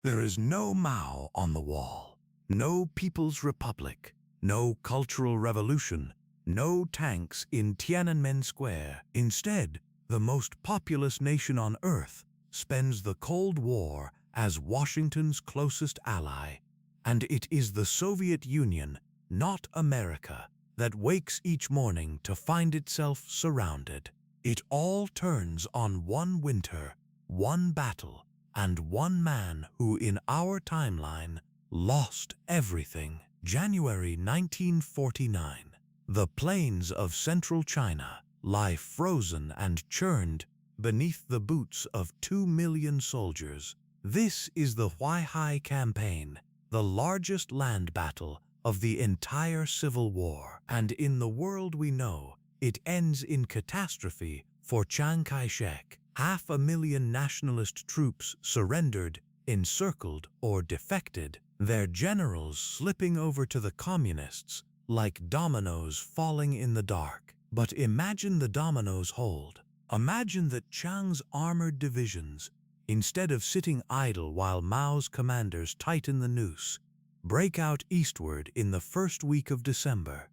There is no Mao on the wall, no People's Republic, no cultural revolution, no tanks in Tiananmen Square. Instead, the most populous nation on earth spends the Cold War as Washington's closest ally, and it is the Soviet Union, not America, that wakes each morning to find itself surrounded. It all turns on one winter, one battle, and one man who in our timeline lost everything. January 1949. The plains of central China lie frozen and churned beneath the boots of 2 million soldiers. This is the Huaihai Campaign, the largest land battle of the entire Civil War. And in the world we know, it ends in catastrophe for Chiang Kai-shek. 500,000 nationalist troops surrendered, encircled, or defected, their generals slipping over to the communists like dominoes falling in the dark. But imagine the dominoes hold. Imagine that Chiang's armored divisions, instead of sitting idle while Mao's commanders tighten the noose, break out eastward in the first week of December.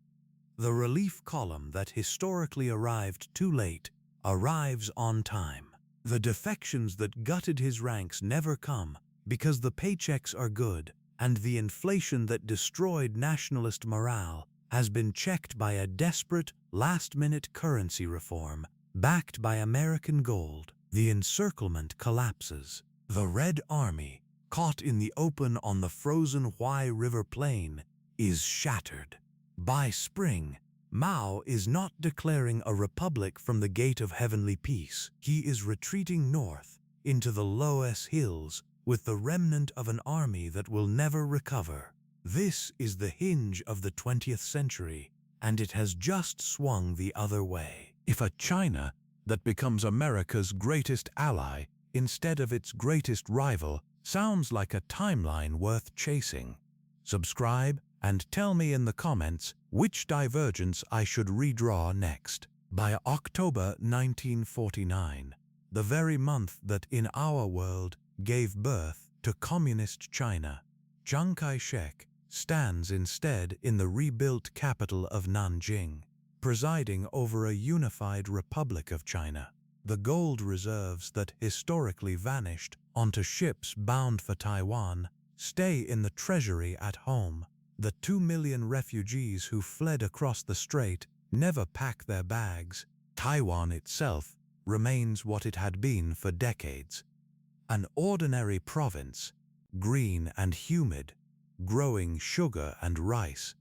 The relief column that historically arrived too late arrives on time. The defections that gutted his ranks never come because the paychecks are good, and the inflation that destroyed nationalist morale has been checked by a desperate, last-minute currency reform backed by American gold. The encirclement collapses. The Red Army, caught in the open on the frozen Huai River plain, is shattered. By spring, Mao is not declaring a republic from the gate of heavenly peace. He is retreating north into the Loess Hills with the remnant of an army that will never recover. This is the hinge of the 20th century, and it has just swung the other way. If a China that becomes America's greatest ally instead of its greatest rival sounds like a timeline worth chasing, subscribe and tell me in the comments which divergence I should redraw next. By October 1949, the very month that in our world gave birth to Communist China, Chiang Kai-shek stands instead in the rebuilt capital of Nanjing, presiding over a unified Republic of China. The gold reserves that historically vanished onto ships bound for Taiwan stay in the treasury at home. The 2 million refugees who fled across the strait never pack their bags. Taiwan itself remains what it had been for decades. An ordinary province, green and humid, growing sugar and rice,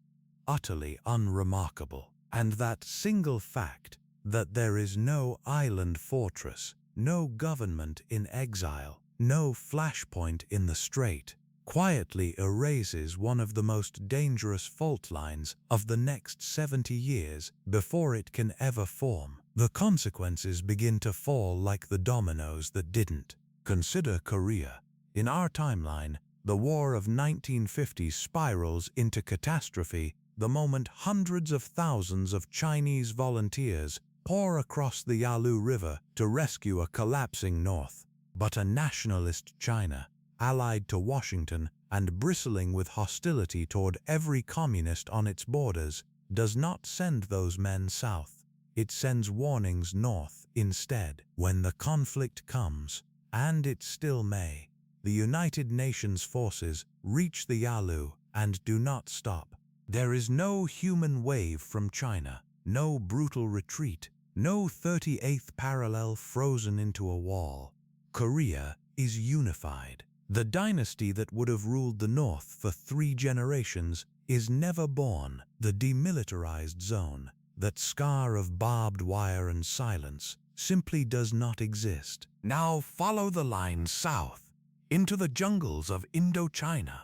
utterly unremarkable. And that single fact that there is no island fortress, no government in exile, no flashpoint in the strait, quietly erases one of the most dangerous fault lines of the next 70 years before it can ever form. The consequences begin to fall like the dominoes that didn't. Consider Korea. In our timeline, the war of 1950 spirals into catastrophe the moment hundreds of thousands of Chinese volunteers pour across the Yalu River to rescue a collapsing North. But a nationalist China, allied to Washington and bristling with hostility toward every communist on its borders, does not send those men south. It sends warnings north instead. When the conflict comes, and it still may, the United Nations forces reach the Yalu and do not stop. There is no human wave from China, no brutal retreat, no 38th parallel frozen into a wall. Korea is unified. The dynasty that would have ruled the North for 3 generations is never born. The demilitarized zone, that scar of barbed wire and silence, simply does not exist. Now follow the line south, into the jungles of Indochina.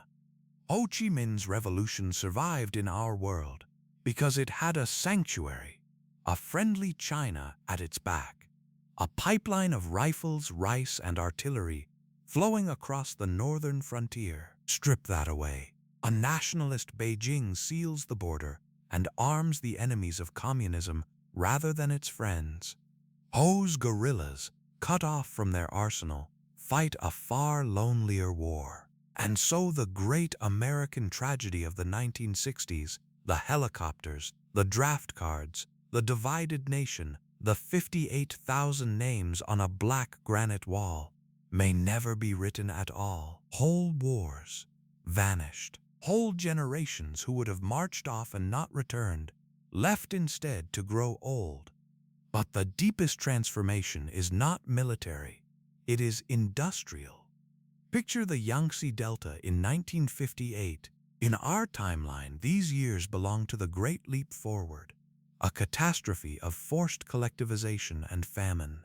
Ho Chi Minh's revolution survived in our world because it had a sanctuary, a friendly China at its back, a pipeline of rifles, rice, and artillery flowing across the northern frontier. Strip that away. A nationalist Beijing seals the border and arms the enemies of communism rather than its friends. Ho's guerrillas, cut off from their arsenal, fight a far lonelier war. And so the great American tragedy of the 1960s, the helicopters, the draft cards, the divided nation, the 58,000 names on a black granite wall, may never be written at all. Whole wars vanished. Whole generations who would have marched off and not returned, left instead to grow old. But the deepest transformation is not military, it is industrial. Picture the Yangtze Delta in 1958. In our timeline, these years belong to the Great Leap Forward, a catastrophe of forced collectivization and famine.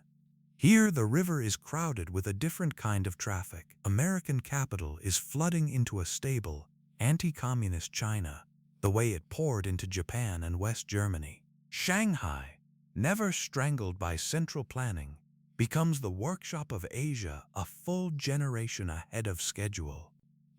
Here, the river is crowded with a different kind of traffic. American capital is flooding into a stable, anti-communist China, the way it poured into Japan and West Germany. Shanghai, never strangled by central planning, becomes the workshop of Asia a full generation ahead of schedule.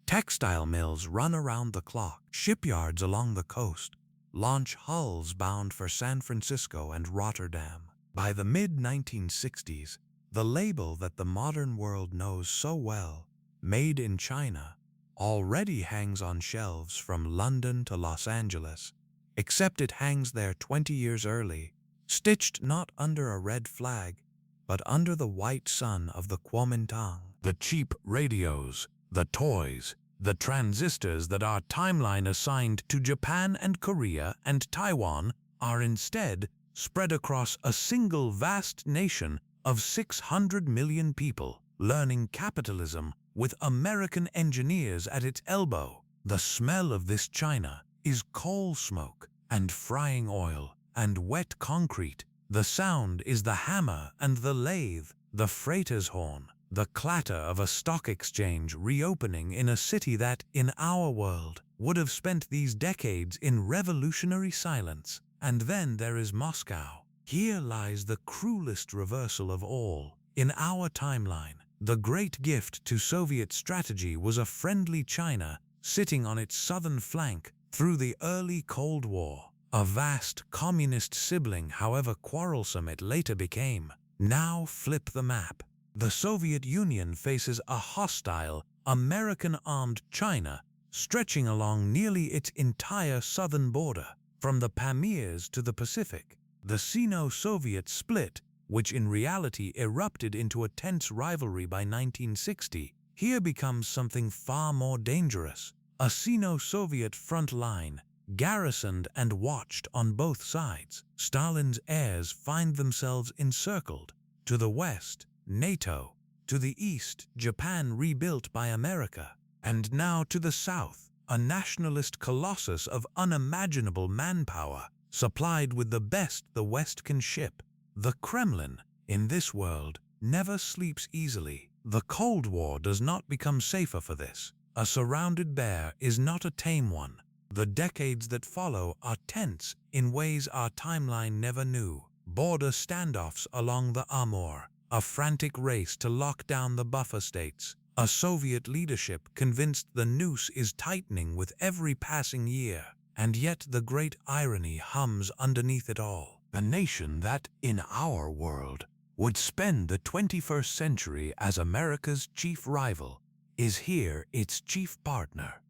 Textile mills run around the clock, shipyards along the coast launch hulls bound for San Francisco and Rotterdam. By the mid-1960s, the label that the modern world knows so well, Made in China, already hangs on shelves from London to Los Angeles, except it hangs there 20 years early, stitched not under a red flag, but under the white sun of the Kuomintang. The cheap radios, the toys, the transistors that our timeline assigned to Japan and Korea and Taiwan are instead spread across a single vast nation of 600 million people, learning capitalism with American engineers at its elbow. The smell of this China is coal smoke and frying oil and wet concrete. The sound is the hammer and the lathe, the freighter's horn, the clatter of a stock exchange reopening in a city that, in our world, would have spent these decades in revolutionary silence. And then there is Moscow. Here lies the cruelest reversal of all. In our timeline, the great gift to Soviet strategy was a friendly China sitting on its southern flank through the early Cold War. A vast communist sibling, however quarrelsome it later became. Now flip the map. The Soviet Union faces a hostile, American-armed China stretching along nearly its entire southern border, from the Pamirs to the Pacific. The Sino-Soviet split, which in reality erupted into a tense rivalry by 1960, here becomes something far more dangerous. A Sino-Soviet front line, garrisoned and watched on both sides. Stalin's heirs find themselves encircled. To the west, NATO. To the east, Japan rebuilt by America. And now to the south, a nationalist colossus of unimaginable manpower, supplied with the best the West can ship. The Kremlin, in this world, never sleeps easily. The Cold War does not become safer for this. A surrounded bear is not a tame one. The decades that follow are tense in ways our timeline never knew. Border standoffs along the Amur, a frantic race to lock down the buffer states, a Soviet leadership convinced the noose is tightening with every passing year, and yet the great irony hums underneath it all. A nation that, in our world, would spend the 21st century as America's chief rival is here its chief partner.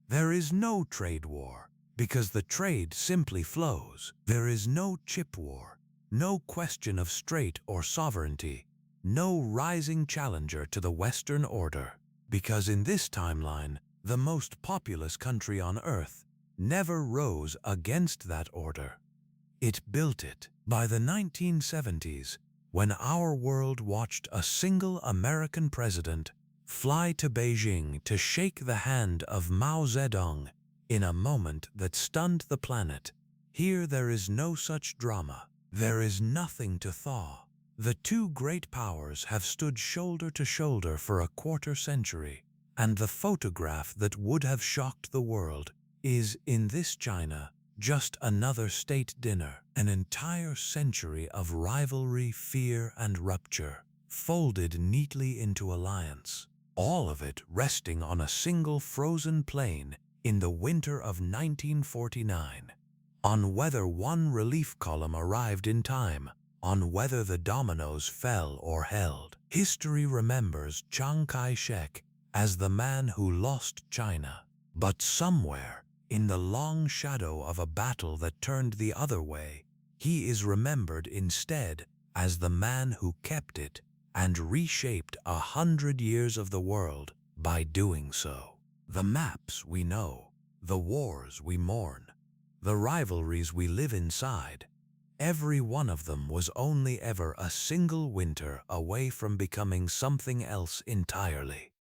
There is no trade war, because the trade simply flows. There is no chip war, no question of strait or sovereignty, no rising challenger to the Western order, because in this timeline, the most populous country on Earth never rose against that order. It built it. By the 1970s, when our world watched a single American president fly to Beijing to shake the hand of Mao Zedong in a moment that stunned the planet, here there is no such drama. There is nothing to thaw. The two great powers have stood shoulder to shoulder for a quarter century, and the photograph that would have shocked the world is, in this China, just another state dinner. An entire century of rivalry, fear, and rupture, folded neatly into alliance. All of it resting on a single frozen plain in the winter of 1949. On whether one relief column arrived in time, on whether the dominoes fell or held. History remembers Chiang Kai-shek as the man who lost China. But somewhere, in the long shadow of a battle that turned the other way, he is remembered instead as the man who kept it and reshaped 100 years of the world by doing so. The maps we know, the wars we mourn, the rivalries we live inside, every one of them was only ever a single winter away from becoming something else entirely.